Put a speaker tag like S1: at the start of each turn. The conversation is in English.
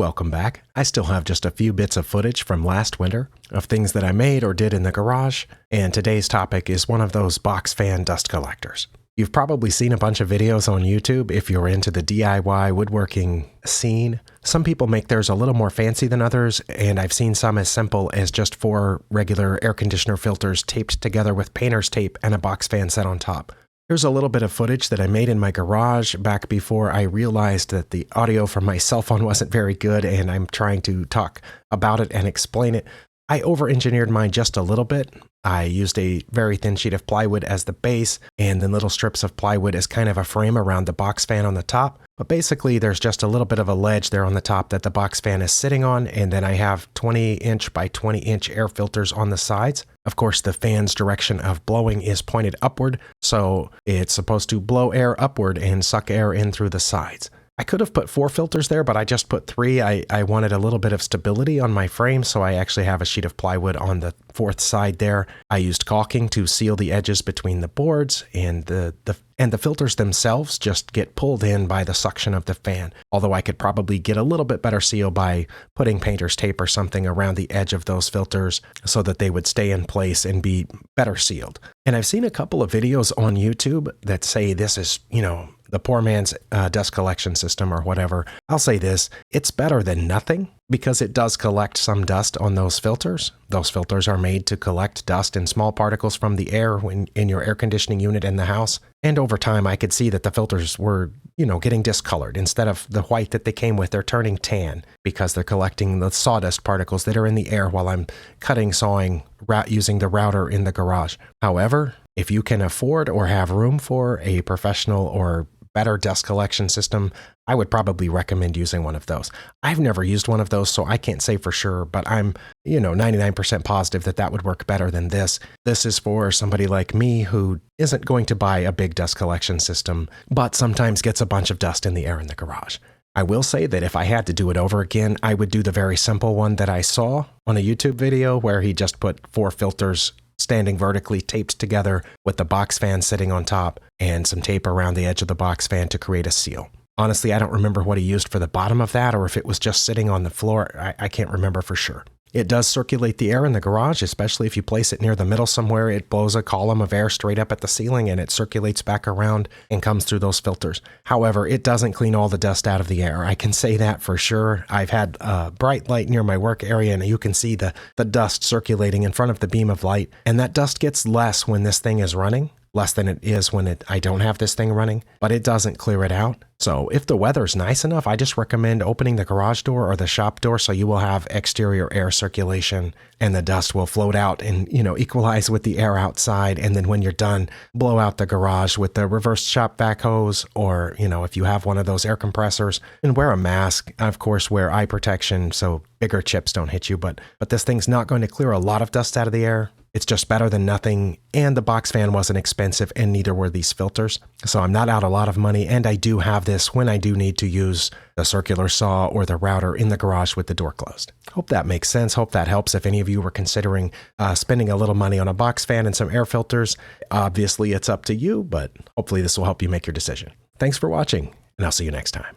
S1: Welcome back. I still have just a few bits of footage from last winter of things that I made or did in the garage, and today's topic is one of those box fan dust collectors. You've probably seen a bunch of videos on YouTube if you're into the DIY woodworking scene. Some people make theirs a little more fancy than others, and I've seen some as simple as just 4 regular air conditioner filters taped together with painter's tape and a box fan set on top. Here's a little bit of footage that I made in my garage back before I realized that the audio from my cell phone wasn't very good, and I'm trying to talk about it and explain it. I over-engineered mine just a little bit. I used a very thin sheet of plywood as the base, and then little strips of plywood as kind of a frame around the box fan on the top. But basically, there's just a little bit of a ledge there on the top that the box fan is sitting on, and then I have 20-inch by 20-inch air filters on the sides. Of course, the fan's direction of blowing is pointed upward, so it's supposed to blow air upward and suck air in through the sides. I could have put 4 filters there, but I just put 3. I wanted a little bit of stability on my frame, so I actually have a sheet of plywood on the 4th side there. I used caulking to seal the edges between the boards, and the filters themselves just get pulled in by the suction of the fan, although I could probably get a little bit better seal by putting painter's tape or something around the edge of those filters so that they would stay in place and be better sealed. And I've seen a couple of videos on YouTube that say this is, the poor man's dust collection system or whatever. I'll say this, it's better than nothing because it does collect some dust on those filters. Those filters are made to collect dust and small particles from the air in your air conditioning unit in the house. And over time, I could see that the filters were, getting discolored. Instead of the white that they came with, they're turning tan because they're collecting the sawdust particles that are in the air while I'm cutting, sawing, using the router in the garage. However, if you can afford or have room for a professional or better dust collection system, I would probably recommend using one of those. I've never used one of those, so I can't say for sure, but I'm, 99% positive that would work better than this. This is for somebody like me who isn't going to buy a big dust collection system, but sometimes gets a bunch of dust in the air in the garage. I will say that if I had to do it over again, I would do the very simple one that I saw on a YouTube video where he just put 4 filters standing vertically taped together with the box fan sitting on top and some tape around the edge of the box fan to create a seal. Honestly, I don't remember what he used for the bottom of that or if it was just sitting on the floor. I can't remember for sure. It does circulate the air in the garage, especially if you place it near the middle somewhere. It blows a column of air straight up at the ceiling and it circulates back around and comes through those filters. However, it doesn't clean all the dust out of the air. I can say that for sure. I've had a bright light near my work area and you can see the dust circulating in front of the beam of light. And that dust gets less when this thing is running. Less than it is when I don't have this thing running, but it doesn't clear it out. So if the weather's nice enough, I just recommend opening the garage door or the shop door so you will have exterior air circulation and the dust will float out and, equalize with the air outside. And then when you're done, blow out the garage with the reverse shop vac hose or, if you have one of those air compressors, and wear a mask. Of course, wear eye protection so bigger chips don't hit you, but this thing's not going to clear a lot of dust out of the air. It's just better than nothing, and the box fan wasn't expensive, and neither were these filters. So I'm not out a lot of money, and I do have this when I do need to use the circular saw or the router in the garage with the door closed. Hope that makes sense. Hope that helps if any of you were considering spending a little money on a box fan and some air filters. Obviously, it's up to you, but hopefully this will help you make your decision. Thanks for watching, and I'll see you next time.